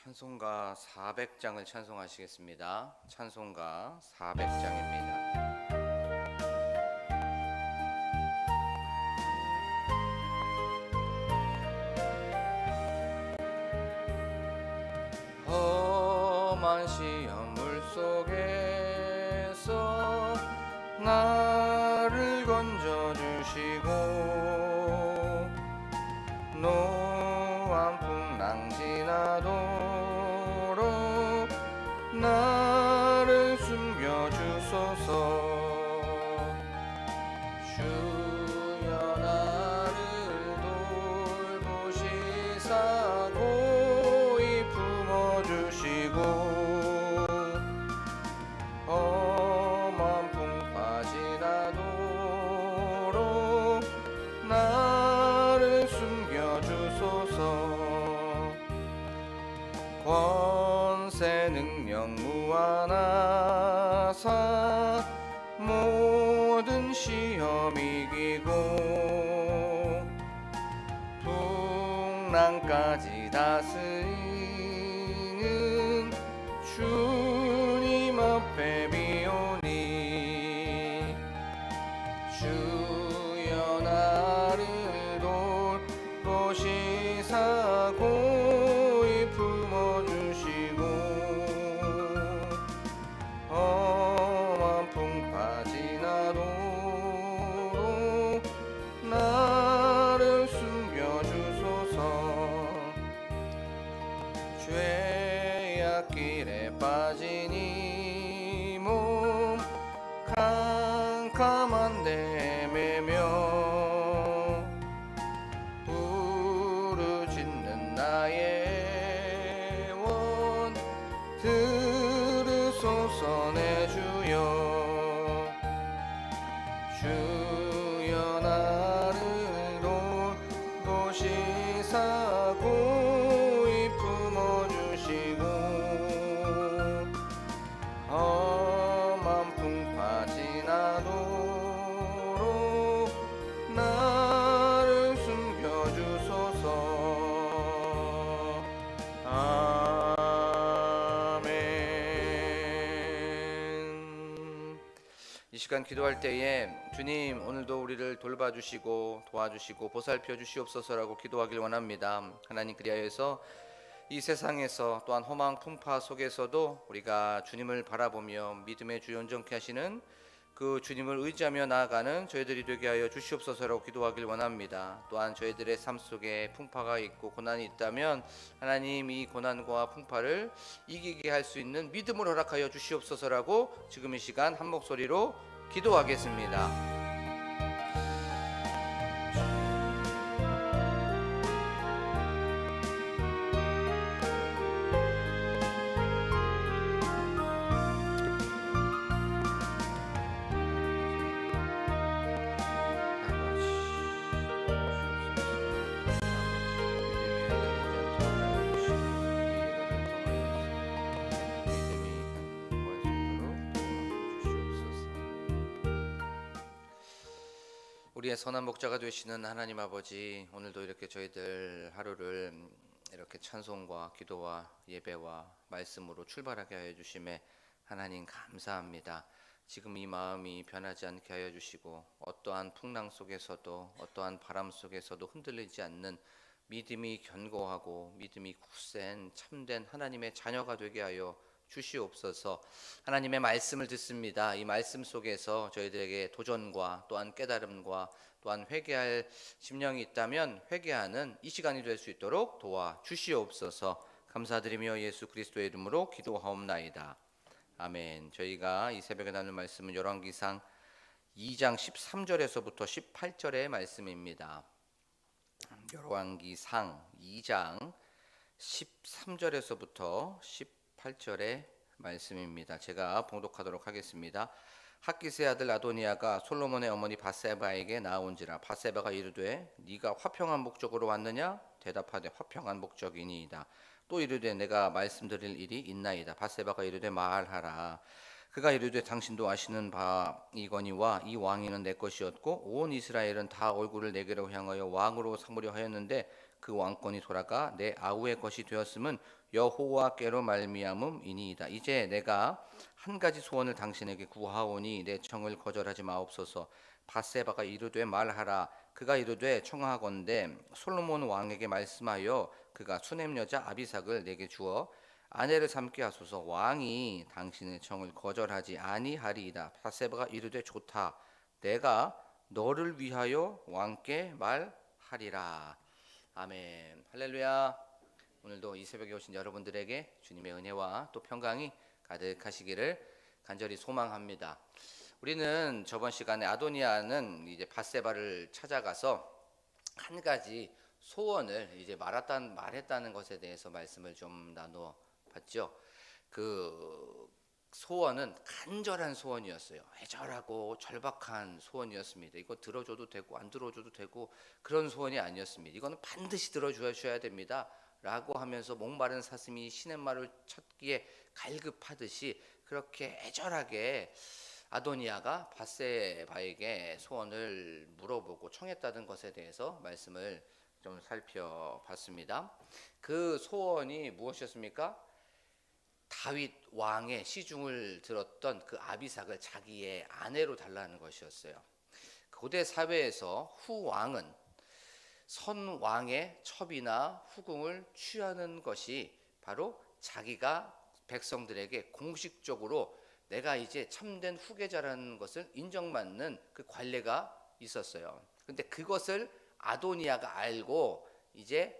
찬송가 400장을 찬송하시겠습니다. 찬송가 400장입니다. 험한 시험물 속에서 나를 건져주시고 노한 풍랑 지나도록 나를 숨겨주소서. 주여 나를 돌보시사 고이 품어주시고 험한 풍파 지나도록 나를 숨겨주소서. 권세 능력 무한하사 모든 시험 이기고 풍랑까지 다스리는 주님 앞에 비오니 주여 나를 돌보시사 고이 품어주시고 험한 풍파 지나도록 나를 숨겨주소서. 죄악길에 빠진 이 몸 캄캄한 데 헤매며 부르짖는 나의 원 들으소서. 내 주여 주여 나를 돌보시사 고이 품어주시고 험한 풍파 지나도록 나를 숨겨주소서. 아멘. 이 시간 기도할 때에 주님 오늘도 우리를 돌봐주시고 도와주시고 보살펴 주시옵소서라고 기도하길 원합니다. 하나님, 그리하여서 이 세상에서 또한 험한 풍파 속에서도 우리가 주님을 바라보며 믿음의 주 온전케 하시는 그 주님을 의지하며 나아가는 저희들이 되게 하여 주시옵소서라고 기도하길 원합니다. 또한 저희들의 삶 속에 풍파가 있고 고난이 있다면 하나님 이 고난과 풍파를 이기게 할 수 있는 믿음을 허락하여 주시옵소서라고 지금 이 시간 한 목소리로 기도하겠습니다. 우리의 선한 목자가 되시는 하나님 아버지, 오늘도 이렇게 저희들 하루를 이렇게 찬송과 기도와 예배와 말씀으로 출발하게 하여 주심에 하나님 감사합니다. 지금 이 마음이 변하지 않게 하여 주시고 어떠한 풍랑 속에서도 어떠한 바람 속에서도 흔들리지 않는 믿음이 견고하고 믿음이 굳센 참된 하나님의 자녀가 되게 하여 주시옵소서. 하나님의 말씀을 듣습니다. 이 말씀 속에서 저희들에게 도전과 또한 깨달음과 또한 회개할 심령이 있다면 회개하는 이 시간이 될 수 있도록 도와 주시옵소서. 감사드리며 예수 그리스도의 이름으로 기도하옵나이다. 아멘. 저희가 이 새벽에 나눌 말씀은 열왕기상 2장 13절에서부터 18절의 말씀입니다. 열왕기상 2장 13절에서부터 18절의 말씀입니다. 제가 봉독하도록 하겠습니다. 핫기스의 아들 아도니아가 솔로몬의 어머니 밧세바에게 나온지라. 밧세바가 이르되 네가 화평한 목적으로 왔느냐? 대답하되 화평한 목적이니이다. 또 이르되 내가 말씀드릴 일이 있나이다. 밧세바가 이르되 말하라. 그가 이르되 당신도 아시는 바이거니와 이 왕위는 내 것이었고 온 이스라엘은 다 얼굴을 내게로 향하여 왕으로 삼으려 하였는데 그 왕권이 돌아가 내 아우의 것이 되었음은 여호와께로 말미암음이니이다. 이제 내가 한 가지 소원을 당신에게 구하오니 내 청을 거절하지 마옵소서. 밧세바가 이르되 말하라. 그가 이르되 청하건대 솔로몬 왕에게 말씀하여 그가 수넴 여자 아비삭을 내게 주어 아내를 삼게 하소서. 왕이 당신의 청을 거절하지 아니하리이다. 밧세바가 이르되 좋다. 내가 너를 위하여 왕께 말하리라. 아멘. 할렐루야. 오늘도 이 새벽에 오신 여러분들에게 주님의 은혜와 또 평강이 가득하시기를 간절히 소망합니다. 우리는 저번 시간에 아도니아는 이제 밧세바를 찾아가서 한 가지 소원을 이제 말했다는 것에 대해서 말씀을 좀 나누어 봤죠. 그 소원은 간절한 소원이었어요. 애절하고 절박한 소원이었습니다. 이거 들어줘도 되고 안 들어줘도 되고 그런 소원이 아니었습니다. 이거는 반드시 들어주셔야 됩니다 라고 하면서 목마른 사슴이 시냇말을 찾기에 갈급하듯이 그렇게 애절하게 아도니아가 밧세바에게 소원을 물어보고 청했다는 것에 대해서 말씀을 좀 살펴봤습니다. 그 소원이 무엇이었습니까? 다윗 왕의 시중을 들었던 그 아비삭을 자기의 아내로 달라는 것이었어요. 고대 사회에서 후왕은 선왕의 첩이나 후궁을 취하는 것이 바로 자기가 백성들에게 공식적으로 내가 이제 참된 후계자라는 것을 인정받는 그 관례가 있었어요. 근데 그것을 아도니아가 알고 이제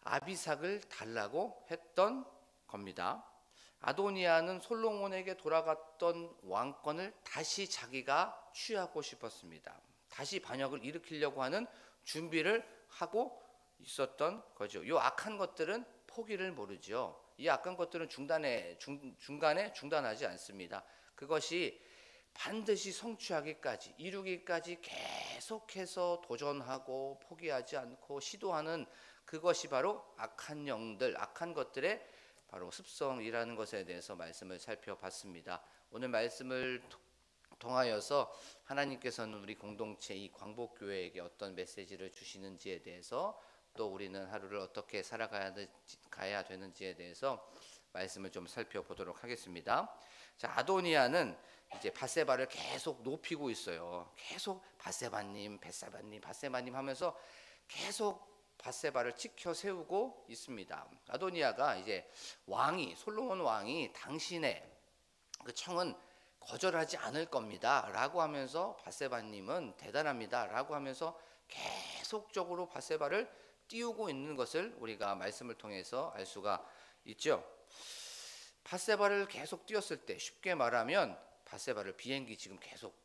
아비삭을 달라고 했던 겁니다. 아도니아는 솔로몬에게 돌아갔던 왕권을 다시 자기가 취하고 싶었습니다. 다시 반역을 일으키려고 하는 준비를 하고 있었던 거죠. 이 악한 것들은 포기를 모르죠. 이 악한 것들은 중간에 중단하지 않습니다. 그것이 반드시 성취하기까지 이루기까지 계속해서 도전하고 포기하지 않고 시도하는 그것이 바로 악한 영들, 악한 것들의 바로 습성이라는 것에 대해서 말씀을 살펴봤습니다. 오늘 말씀을 통하여서 하나님께서는 우리 공동체 이 광복교회에게 어떤 메시지를 주시는지에 대해서 또 우리는 하루를 어떻게 살아가야 되는지에 대해서 말씀을 좀 살펴보도록 하겠습니다. 자, 아도니아는 이제 밧세바를 계속 높이고 있어요. 계속 밧세바님 하면서 계속 밧세바를 지켜 세우고 있습니다. 아도니아가 이제 솔로몬 왕이 당신의 그 청은 거절하지 않을 겁니다 라고 하면서 밧세바님은 대단합니다 라고 하면서 계속적으로 밧세바를 띄우고 있는 것을 우리가 말씀을 통해서 알 수가 있죠. 밧세바를 계속 띄웠을 때 쉽게 말하면 밧세바를 비행기 지금 계속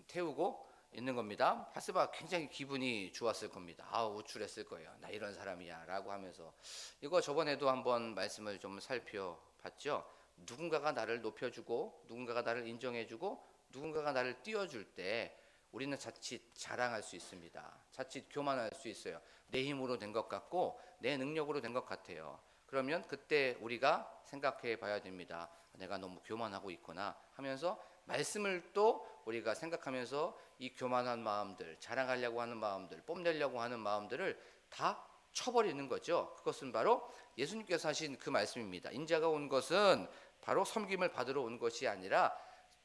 태우고 있는 겁니다. 밧세바가 굉장히 기분이 좋았을 겁니다. 우쭐했을 거예요. 나 이런 사람이야 라고 하면서. 이거 저번에도 한번 말씀을 좀 살펴봤죠. 누군가가 나를 높여주고 누군가가 나를 인정해주고 누군가가 나를 띄워줄 때 우리는 자칫 자랑할 수 있습니다. 자칫 교만할 수 있어요. 내 힘으로 된 것 같고 내 능력으로 된 것 같아요. 그러면 그때 우리가 생각해 봐야 됩니다. 내가 너무 교만하고 있구나 하면서 말씀을 또 우리가 생각하면서 이 교만한 마음들, 자랑하려고 하는 마음들, 뽐내려고 하는 마음들을 다 쳐버리는 거죠. 그것은 바로 예수님께서 하신 그 말씀입니다. 인자가 온 것은 바로 섬김을 받으러 온 것이 아니라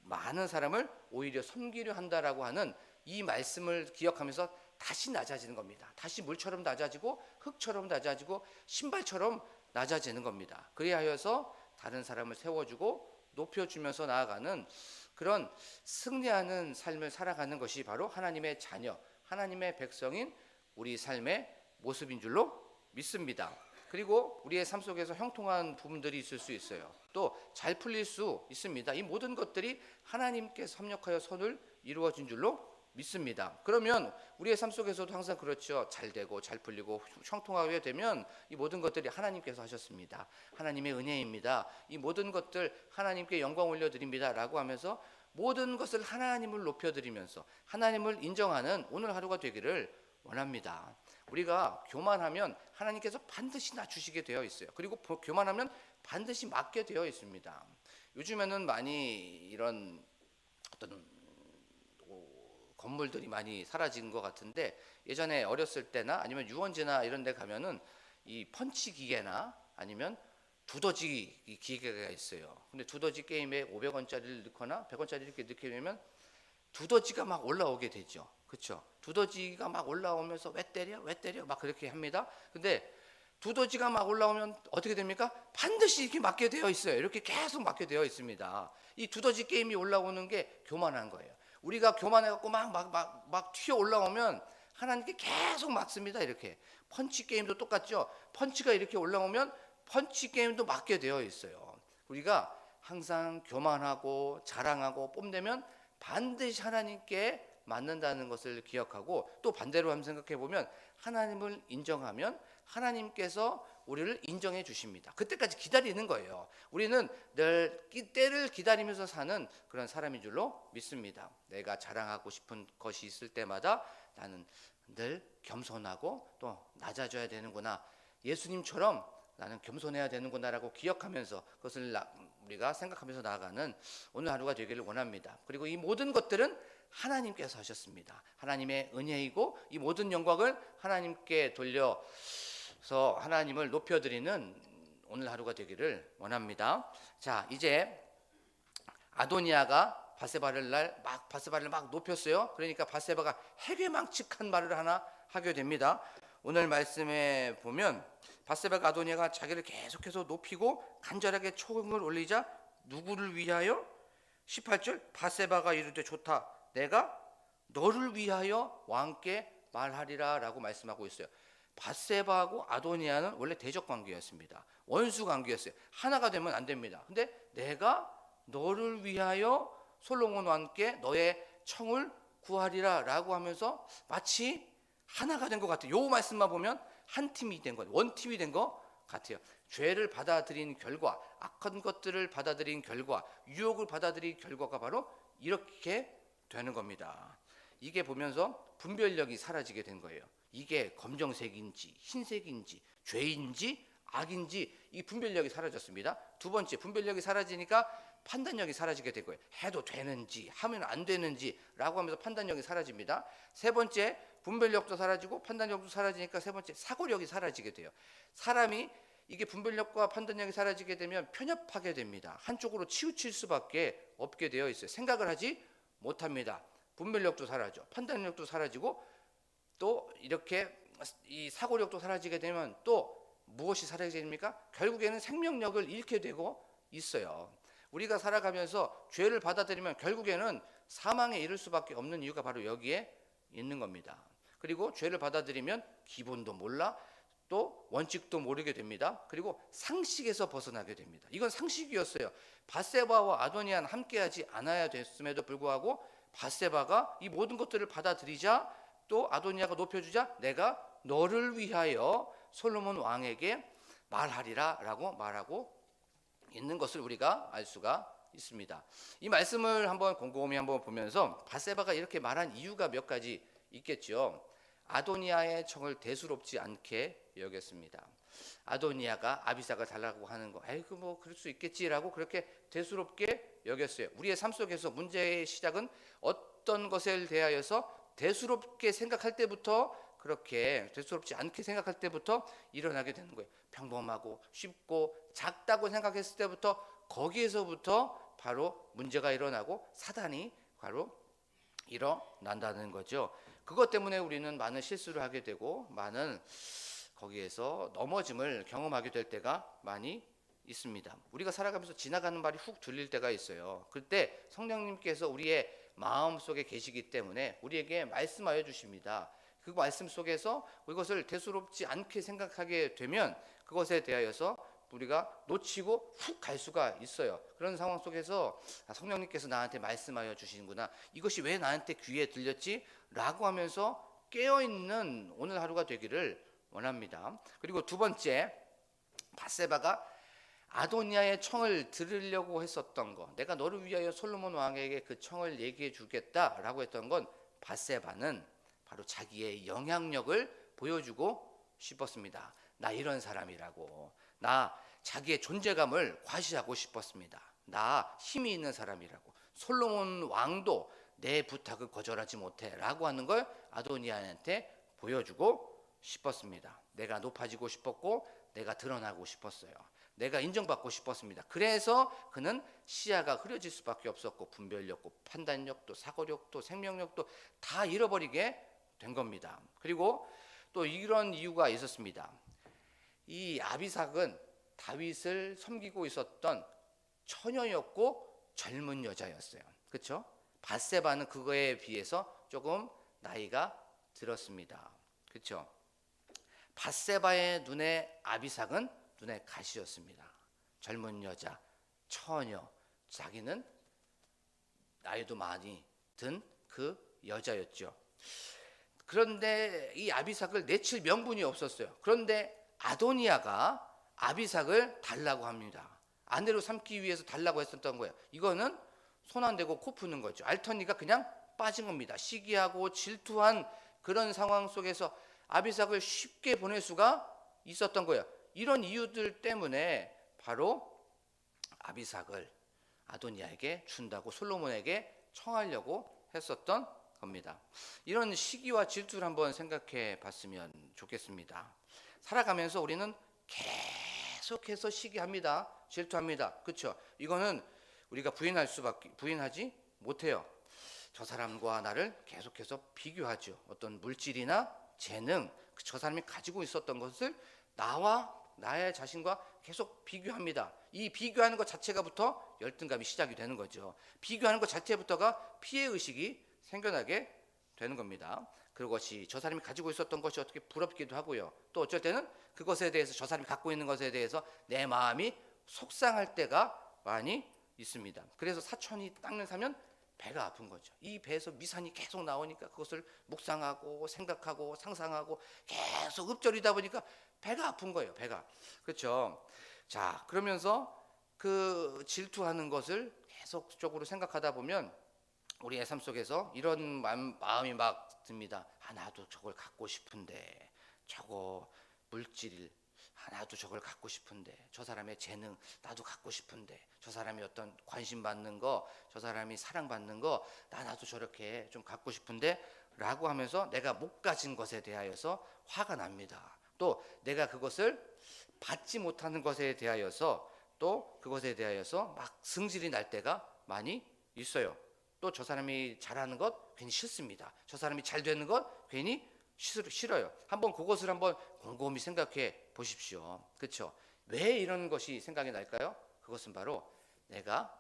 많은 사람을 오히려 섬기려 한다라고 하는 이 말씀을 기억하면서 다시 낮아지는 겁니다. 다시 물처럼 낮아지고 흙처럼 낮아지고 신발처럼 낮아지는 겁니다. 그리하여서 다른 사람을 세워주고 높여주면서 나아가는 그런 승리하는 삶을 살아가는 것이 바로 하나님의 자녀, 하나님의 백성인 우리 삶의 모습인 줄로 믿습니다. 그리고 우리의 삶 속에서 형통한 부분들이 있을 수 있어요. 또 잘 풀릴 수 있습니다. 이 모든 것들이 하나님께서 협력하여 선을 이루어진 줄로 믿습니다. 그러면 우리의 삶 속에서도 항상 그렇죠. 잘 되고 잘 풀리고 형통하게 되면 이 모든 것들이 하나님께서 하셨습니다. 하나님의 은혜입니다. 이 모든 것들 하나님께 영광 올려드립니다 라고 하면서 모든 것을 하나님을 높여드리면서 하나님을 인정하는 오늘 하루가 되기를 원합니다. 우리가 교만하면 하나님께서 반드시 낮추시게 되어 있어요. 그리고 교만하면 반드시 맞게 되어 있습니다. 요즘에는 많이 이런 어떤 건물들이 많이 사라진 것 같은데, 예전에 어렸을 때나 아니면 유원지나 이런 데 가면은 이 펀치 기계나 아니면 두더지 기계가 있어요. 근데 두더지 게임에 500원짜리를 넣거나 100원짜리 이렇게 넣게 되면 두더지가 막 올라오게 되죠. 그렇죠? 두더지가 막 올라오면서 왜 때려? 왜 때려? 막 그렇게 합니다. 근데 두더지가 막 올라오면 어떻게 됩니까? 반드시 이렇게 맞게 되어 있어요. 이렇게 계속 맞게 되어 있습니다. 이 두더지 게임이 올라오는 게 교만한 거예요. 우리가 교만해갖고 막 튀어 올라오면 하나님께 계속 맞습니다. 이렇게. 펀치 게임도 똑같죠. 펀치가 이렇게 올라오면 펀치 게임도 맞게 되어 있어요. 우리가 항상 교만하고 자랑하고 뽐내면 반드시 하나님께 맞는다는 것을 기억하고, 또 반대로 한번 생각해 보면 하나님을 인정하면 하나님께서 우리를 인정해 주십니다. 그때까지 기다리는 거예요. 우리는 늘 때를 기다리면서 사는 그런 사람인 줄로 믿습니다. 내가 자랑하고 싶은 것이 있을 때마다 나는 늘 겸손하고 또 낮아져야 되는구나, 예수님처럼 나는 겸손해야 되는구나라고 기억하면서 그것을 우리가 생각하면서 나아가는 오늘 하루가 되기를 원합니다. 그리고 이 모든 것들은 하나님께서 하셨습니다. 하나님의 은혜이고 이 모든 영광을 하나님께 돌려서 하나님을 높여드리는 오늘 하루가 되기를 원합니다. 자, 이제 아도니아가 바세바를 막 높였어요. 그러니까 바세바가 해괴망측한 말을 하나 하게 됩니다. 오늘 말씀에 보면 바세바가 아도니아가 자기를 계속해서 높이고 간절하게 초음을 올리자 누구를 위하여? 18절, 바세바가 이르되 좋다, 내가 너를 위하여 왕께 말하리라 라고 말씀하고 있어요. 바세바하고 아도니아는 원래 대적 관계였습니다. 원수 관계였어요. 하나가 되면 안 됩니다. 근데 내가 너를 위하여 솔로몬 왕께 너의 청을 구하리라 라고 하면서 마치 하나가 된 것 같아요. 요 말씀만 보면 한 팀이 된 것, 원팀이 된 것 같아요. 죄를 받아들인 결과, 악한 것들을 받아들인 결과, 유혹을 받아들인 결과가 바로 이렇게 되는 겁니다. 이게 보면서 분별력이 사라지게 된 거예요. 이게 검정색인지 흰색인지 죄인지 악인지 이 분별력이 사라졌습니다. 두 번째, 분별력이 사라지니까 판단력이 사라지게 된 거예요. 해도 되는지 하면 안 되는지 라고 하면서 판단력이 사라집니다. 세 번째, 분별력도 사라지고 판단력도 사라지니까 세 번째, 사고력이 사라지게 돼요. 사람이 이게 분별력과 판단력이 사라지게 되면 편협하게 됩니다. 한쪽으로 치우칠 수밖에 없게 되어 있어요. 생각을 하지 못합니다. 분별력도 사라져, 판단력도 사라지고 또 이렇게 이 사고력도 사라지게 되면 또 무엇이 사라지게 됩니까? 결국에는 생명력을 잃게 되고 있어요. 우리가 살아가면서 죄를 받아들이면 결국에는 사망에 이를 수밖에 없는 이유가 바로 여기에 있는 겁니다. 그리고 죄를 받아들이면 기본도 몰라, 또 원칙도 모르게 됩니다. 그리고 상식에서 벗어나게 됩니다. 이건 상식이었어요. 바세바와 아도니아는 함께하지 않아야 됐음에도 불구하고 바세바가 이 모든 것들을 받아들이자 또 아도니아가 높여주자 내가 너를 위하여 솔로몬 왕에게 말하리라 라고 말하고 있는 것을 우리가 알 수가 있습니다. 이 말씀을 한번 곰곰이 한번 보면서 바세바가 이렇게 말한 이유가 몇 가지 있겠죠. 아도니아의 청을 대수롭지 않게 여겼습니다. 아도니아가 아비사가 달라고 하는 거, 아이고 뭐 그럴 수 있겠지라고 그렇게 대수롭게 여겼어요. 우리의 삶 속에서 문제의 시작은 어떤 것에 대하여서 대수롭게 생각할 때부터, 그렇게 대수롭지 않게 생각할 때부터 일어나게 되는 거예요. 평범하고 쉽고 작다고 생각했을 때부터 거기에서부터 바로 문제가 일어나고 사단이 바로 일어난다는 거죠. 그것 때문에 우리는 많은 실수를 하게 되고 많은 거기에서 넘어짐을 경험하게 될 때가 많이 있습니다. 우리가 살아가면서 지나가는 말이 훅 들릴 때가 있어요. 그때 성령님께서 우리의 마음속에 계시기 때문에 우리에게 말씀하여 주십니다. 그 말씀 속에서 이것을 대수롭지 않게 생각하게 되면 그것에 대하여서 우리가 놓치고 훅 갈 수가 있어요. 그런 상황 속에서 성령님께서 나한테 말씀하여 주시는구나, 이것이 왜 나한테 귀에 들렸지? 라고 하면서 깨어있는 오늘 하루가 되기를 원합니다. 그리고 두 번째, 바세바가 아도니아의 청을 들으려고 했었던 것, 내가 너를 위하여 솔로몬 왕에게 그 청을 얘기해 주겠다라고 했던 건 바세바는 바로 자기의 영향력을 보여주고 싶었습니다. 나 이런 사람이라고, 나 자기의 존재감을 과시하고 싶었습니다. 나 힘이 있는 사람이라고. 솔로몬 왕도 내 부탁을 거절하지 못해라고 하는 걸 아도니아한테 보여주고 싶었습니다. 내가 높아지고 싶었고 내가 드러나고 싶었어요. 내가 인정받고 싶었습니다. 그래서 그는 시야가 흐려질 수밖에 없었고 분별력도 판단력도 사고력도 생명력도 다 잃어버리게 된 겁니다. 그리고 또 이런 이유가 있었습니다. 이 아비삭은 다윗을 섬기고 있었던 처녀였고 젊은 여자였어요. 그렇죠? 밧세바는 그거에 비해서 조금 나이가 들었습니다. 그렇죠? 밧세바의 눈에 아비삭은 눈에 가시였습니다. 젊은 여자, 처녀, 자기는 나이도 많이 든 그 여자였죠. 그런데 이 아비삭을 내칠 명분이 없었어요. 그런데 아도니아가 아비삭을 달라고 합니다. 아내로 삼기 위해서 달라고 했었던 거예요. 이거는 손 안 대고 코 푸는 거죠. 알터니가 그냥 빠진 겁니다. 시기하고 질투한 그런 상황 속에서 아비삭을 쉽게 보낼 수가 있었던 거예요. 이런 이유들 때문에 바로 아비삭을 아도니아에게 준다고 솔로몬에게 청하려고 했었던 겁니다. 이런 시기와 질투를 한번 생각해 봤으면 좋겠습니다. 살아가면서 우리는 계속해서 시기합니다. 질투합니다. 그렇죠? 이거는 우리가 부인하지 못해요. 저 사람과 나를 계속해서 비교하죠. 어떤 물질이나 재능, 저 사람이 가지고 있었던 것을 나와 나의 자신과 계속 비교합니다. 이 비교하는 것 자체가부터 열등감이 시작이 되는 거죠. 비교하는 것 자체부터가 피해의식이 생겨나게 되는 겁니다. 그것이 저 사람이 가지고 있었던 것이 어떻게 부럽기도 하고요. 또 어쩔 때는 그것에 대해서 저 사람이 갖고 있는 것에 대해서 내 마음이 속상할 때가 많이 있습니다. 그래서 사촌이 땅을 사면 배가 아픈 거죠. 이 배에서 미산이 계속 나오니까 그것을 묵상하고 생각하고 상상하고 계속 읊조리다 보니까 배가 아픈 거예요. 배가. 그렇죠. 자, 그러면서 그 질투하는 것을 계속적으로 생각하다 보면 우리의 삶 속에서 이런 마음이 막 듭니다. 나도 저걸 갖고 싶은데, 저거 물질, 나도 저걸 갖고 싶은데, 저 사람의 재능 나도 갖고 싶은데, 저 사람이 어떤 관심 받는 거, 저 사람이 사랑받는 거 나도 저렇게 좀 갖고 싶은데 라고 하면서 내가 못 가진 것에 대하여서 화가 납니다. 또 내가 그것을 받지 못하는 것에 대하여서 또 그것에 대하여서 막 승질이 날 때가 많이 있어요. 또 저 사람이 잘하는 것 괜히 싫습니다. 저 사람이 잘 되는 것 괜히 싫어요. 한번 그것을 한번 곰곰이 생각해 보십시오. 그렇죠? 왜 이런 것이 생각이 날까요? 그것은 바로 내가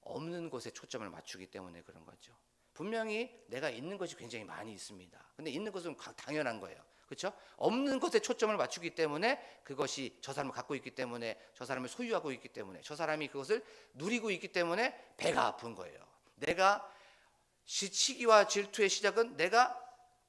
없는 것에 초점을 맞추기 때문에 그런 거죠. 분명히 내가 있는 것이 굉장히 많이 있습니다. 근데 있는 것은 당연한 거예요. 그렇죠? 없는 것에 초점을 맞추기 때문에 그것이 저 사람을 갖고 있기 때문에 저 사람을 소유하고 있기 때문에 저 사람이 그것을 누리고 있기 때문에 배가 아픈 거예요. 내가 시기와 질투의 시작은 내가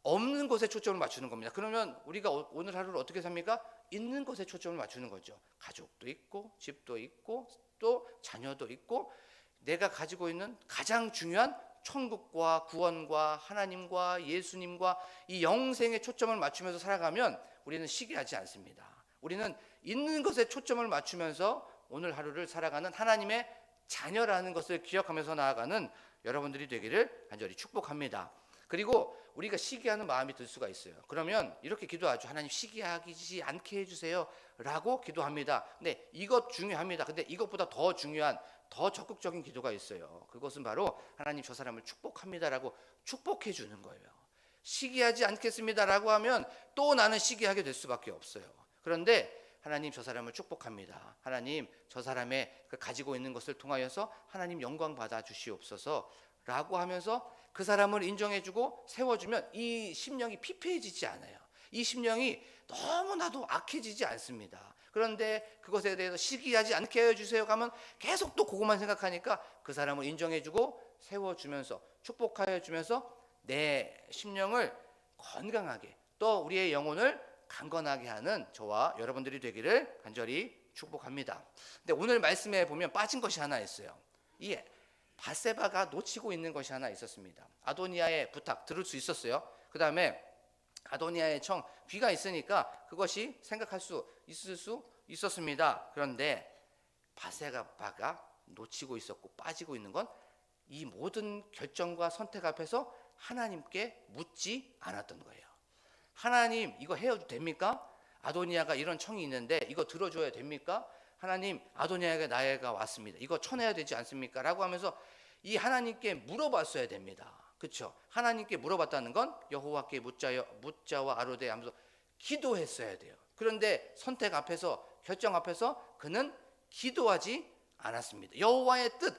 없는 것에 초점을 맞추는 겁니다. 그러면 우리가 오늘 하루를 어떻게 삽니까? 있는 것에 초점을 맞추는 거죠. 가족도 있고 집도 있고 또 자녀도 있고 내가 가지고 있는 가장 중요한 천국과 구원과 하나님과 예수님과 이 영생에 초점을 맞추면서 살아가면 우리는 시기하지 않습니다. 우리는 있는 것에 초점을 맞추면서 오늘 하루를 살아가는 하나님의 자녀라는 것을 기억하면서 나아가는 여러분들이 되기를 간절히 축복합니다. 그리고 우리가 시기하는 마음이 들 수가 있어요. 그러면 이렇게 기도하죠. 하나님 시기하지 않게 해주세요 라고 기도합니다. 근데 이것 중요합니다. 근데 이것보다 더 중요한 더 적극적인 기도가 있어요. 그것은 바로 하나님 저 사람을 축복합니다라고 축복해 주는 거예요. 시기하지 않겠습니다라고 하면 또 나는 시기하게 될 수밖에 없어요. 그런데 하나님 저 사람을 축복합니다. 하나님 저 사람의 그 가지고 있는 것을 통하여서 하나님 영광 받아 주시옵소서라고 하면서 그 사람을 인정해주고 세워주면 이 심령이 피폐해지지 않아요. 이 심령이 너무나도 악해지지 않습니다. 그런데 그것에 대해서 시기하지 않게 해주세요 하면 계속 또 그것만 생각하니까 그 사람을 인정해주고 세워주면서 축복하여 주면서 내 심령을 건강하게 또 우리의 영혼을 강건하게 하는 저와 여러분들이 되기를 간절히 축복합니다. 근데 오늘 말씀에 보면 빠진 것이 하나 있어요. 이 밧세바가 놓치고 있는 것이 하나 있었습니다. 아도니아의 부탁 들을 수 있었어요. 그 다음에 아도니아의 청 귀가 있으니까 그것이 생각할 수 있을 수 있었습니다. 그런데 밧세바가 놓치고 있었고 빠지고 있는 건 이 모든 결정과 선택 앞에서 하나님께 묻지 않았던 거예요. 하나님, 이거 헤어도 됩니까? 아도니아가 이런 청이 있는데 이거 들어줘야 됩니까? 하나님, 아도니아에게 나이가 왔습니다. 이거 쳐내야 되지 않습니까? 라고 하면서 이 하나님께 물어봤어야 됩니다. 그렇죠? 하나님께 물어봤다는 건 여호와께 묻자와 아뢰되 하면서 기도했어야 돼요. 그런데 선택 앞에서, 결정 앞에서 그는 기도하지 않았습니다. 여호와의 뜻,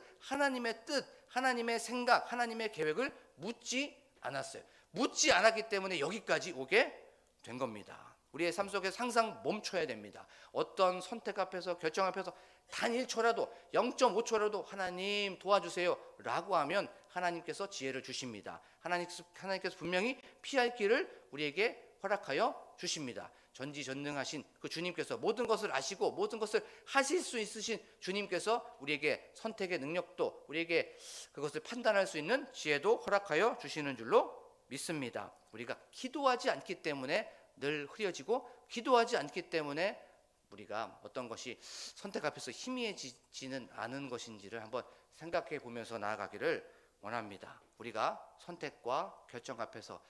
하나님의 생각, 하나님의 계획을 묻지 않았어요. 묻지 않았기 때문에 여기까지 오게 된 겁니다. 우리의 삶 속에서 항상 멈춰야 됩니다. 어떤 선택 앞에서, 결정 앞에서 단 1초라도, 0.5초라도 하나님 도와주세요 라고 하면 하나님께서 지혜를 주십니다. 하나님께서 분명히 피할 길을 우리에게 허락하여 주십니다. 전지전능하신 그 주님께서, 모든 것을 아시고 모든 것을 하실 수 있으신 주님께서 우리에게 선택의 능력도, 우리에게 그것을 판단할 수 있는 지혜도 허락하여 주시는 줄로 믿습니다. 우리가 기도하지 않기 때문에 늘 흐려지고, 기도하지 않기 때문에 우리가 어떤 것이 선택 앞에서 희미해지지는 않은 것인지를 한번 생각해 보면서 나아가기를 원합니다. 우리가 선택과 결정 앞에서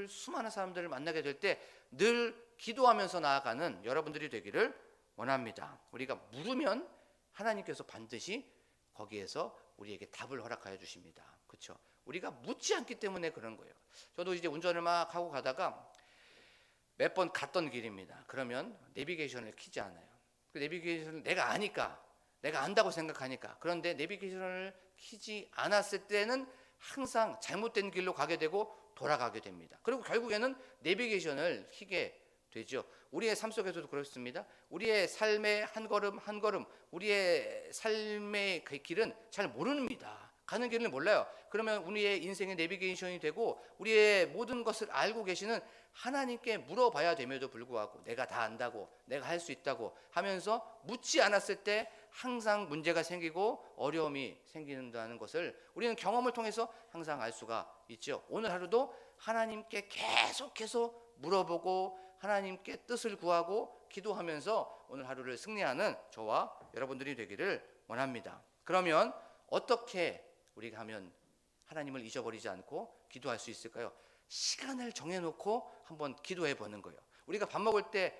수많은 사람들을 만나게 될 때 늘 기도하면서 나아가는 여러분들이 되기를 원합니다. 우리가 물으면 하나님께서 반드시 거기에서 우리에게 답을 허락하여 주십니다. 그렇죠? 우리가 묻지 않기 때문에 그런 거예요. 저도 이제 운전을 막 하고 가다가 몇 번 갔던 길입니다. 그러면 내비게이션을 켜지 않아요. 그 내비게이션을 내가 아니까, 내가 안다고 생각하니까. 그런데 내비게이션을 켜지 않았을 때는 항상 잘못된 길로 가게 되고 돌아가게 됩니다. 그리고 결국에는 내비게이션을 켜게 되죠. 우리의 삶 속에서도 그렇습니다. 우리의 삶의 한 걸음 한 걸음, 우리의 삶의 그 길은 잘 모릅니다. 가는 길을 몰라요. 그러면 우리의 인생의 내비게이션이 되고, 우리의 모든 것을 알고 계시는 하나님께 물어봐야 됨에도 불구하고, 내가 다 안다고, 내가 할 수 있다고 하면서 묻지 않았을 때 항상 문제가 생기고 어려움이 생긴다는 것을 우리는 경험을 통해서 항상 알 수가 있죠. 오늘 하루도 하나님께 계속해서 물어보고 하나님께 뜻을 구하고 기도하면서 오늘 하루를 승리하는 저와 여러분들이 되기를 원합니다. 그러면 어떻게 우리가 하면 하나님을 잊어버리지 않고 기도할 수 있을까요? 시간을 정해놓고 한번 기도해 보는 거예요. 우리가 밥 먹을 때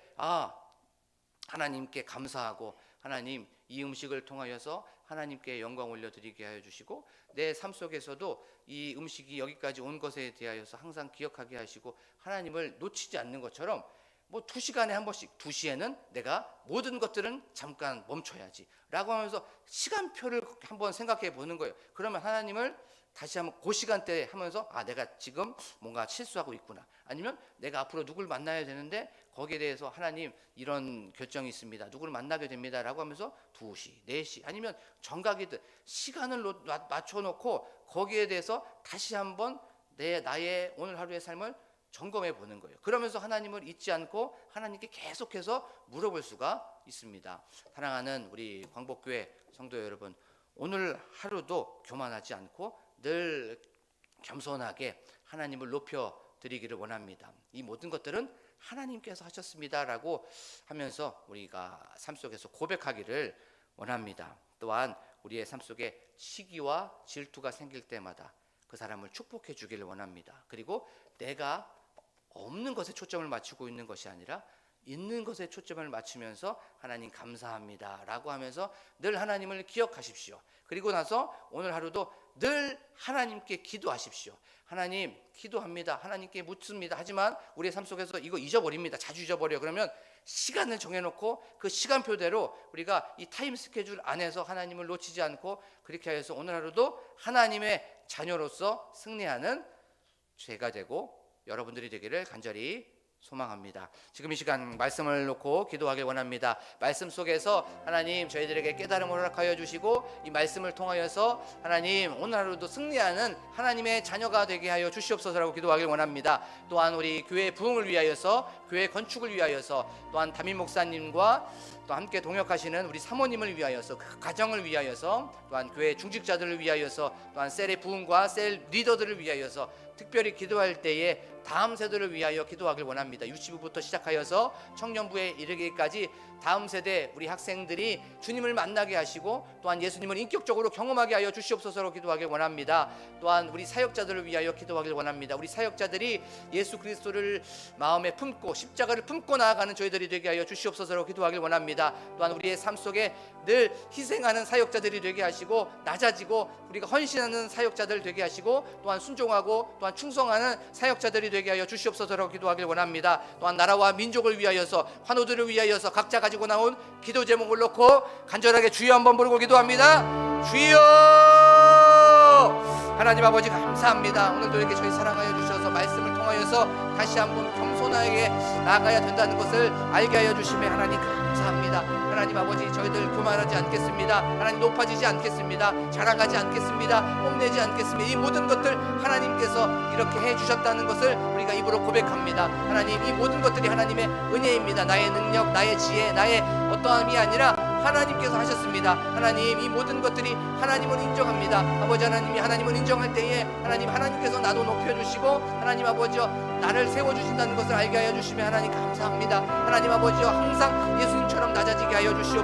하나님께 감사하고, 하나님 이 음식을 통하여서 하나님께 영광 올려드리게 하여 주시고, 내 삶 속에서도 이 음식이 여기까지 온 것에 대하여서 항상 기억하게 하시고, 하나님을 놓치지 않는 것처럼 2시간에 한 번씩, 2시에는 내가 모든 것들은 잠깐 멈춰야지 라고 하면서 시간표를 한번 생각해 보는 거예요. 그러면 하나님을 다시 한번 그 시간대에 하면서 내가 지금 뭔가 실수하고 있구나, 아니면 내가 앞으로 누굴 만나야 되는데 거기에 대해서 하나님 이런 결정이 있습니다, 누구를 만나게 됩니다 라고 하면서 2시, 4시 아니면 정각이든 시간을 맞춰놓고 거기에 대해서 다시 한번 나의 오늘 하루의 삶을 점검해 보는 거예요. 그러면서 하나님을 잊지 않고 하나님께 계속해서 물어볼 수가 있습니다. 사랑하는 우리 광복교회 성도 여러분, 오늘 하루도 교만하지 않고 늘 겸손하게 하나님을 높여 드리기를 원합니다. 이 모든 것들은 하나님께서 하셨습니다라고 하면서 우리가 삶 속에서 고백하기를 원합니다. 또한 우리의 삶 속에 시기와 질투가 생길 때마다 그 사람을 축복해 주기를 원합니다. 그리고 내가 없는 것에 초점을 맞추고 있는 것이 아니라 있는 것에 초점을 맞추면서 하나님 감사합니다 라고 하면서 늘 하나님을 기억하십시오. 그리고 나서 오늘 하루도 늘 하나님께 기도하십시오. 하나님 기도합니다, 하나님께 묻습니다. 하지만 우리의 삶 속에서 이거 잊어버립니다. 자주 잊어버려요. 그러면 시간을 정해놓고 그 시간표대로 우리가 이 타임 스케줄 안에서 하나님을 놓치지 않고 그렇게 해서 오늘 하루도 하나님의 자녀로서 승리하는 죄가 되고 여러분들이 되기를 간절히 소망합니다. 지금 이 시간 말씀을 놓고 기도하길 원합니다. 말씀 속에서 하나님 저희들에게 깨달음을 허락하여 주시고, 이 말씀을 통하여서 하나님 오늘 하루도 승리하는 하나님의 자녀가 되게 하여 주시옵소서라고 기도하길 원합니다. 또한 우리 교회 부흥을 위하여서, 교회 건축을 위하여서, 또한 담임 목사님과 또 함께 동역하시는 우리 사모님을 위하여서, 그 가정을 위하여서, 또한 교회 중직자들을 위하여서, 또한 셀의 부흥과 셀 리더들을 위하여서, 특별히 기도할 때에 다음 세대를 위하여 기도하길 원합니다. 유치부부터 시작하여서 청년부에 이르기까지 다음 세대 우리 학생들이 주님을 만나게 하시고 또한 예수님을 인격적으로 경험하게 하여 주시옵소서로 기도하길 원합니다. 또한 우리 사역자들을 위하여 기도하길 원합니다. 우리 사역자들이 예수 그리스도를 마음에 품고 십자가를 품고 나아가는 저희들이 되게 하여 주시옵소서로 기도하길 원합니다. 또한 우리의 삶 속에 늘 희생하는 사역자들이 되게 하시고 낮아지고 우리가 헌신하는 사역자들 되게 하시고 또한 순종하고 또한 충성하는 사역자들이 되게 하여 주시옵소서로 기도하길 원합니다. 또한 나라와 민족을 위하여서 환우들을 위하여서 각자 가지고 나온 기도 제목을 놓고 간절하게 주여 한번 부르고 기도합니다. 주여! 하나님 아버지 감사합니다. 오늘도 이렇게 저희 사랑하여 주셔서 말씀을 통하여서 다시 한번 겸손하게 나아가야 된다는 것을 알게 하여 주심에 하나님 감사합니다. 하나님 아버지 저희들 교만하지 않겠습니다. 하나님 높아지지 않겠습니다. 자랑하지 않겠습니다. 뽐내지 않겠습니다. 이 모든 것들 하나님께서 이렇게 해주셨다는 것을 우리가 입으로 고백합니다. 하나님 이 모든 것들이 하나님의 은혜입니다. 나의 능력, 나의 지혜, 나의 어떠함이 아니라 하나님께서 하셨습니다. 하나님 이 모든 것들이 하나님을 인정합니다. 아버지 하나님이 하나님을 인정할 때에 하나님께서 나도 높여주시고 하나님 아버지여 나를 세워주신다는 것을 알게 하여 주시며 하나님 감사합니다. 하나님 아버지여 항상 예수님처럼 낮아지게 하여 주시옵소서.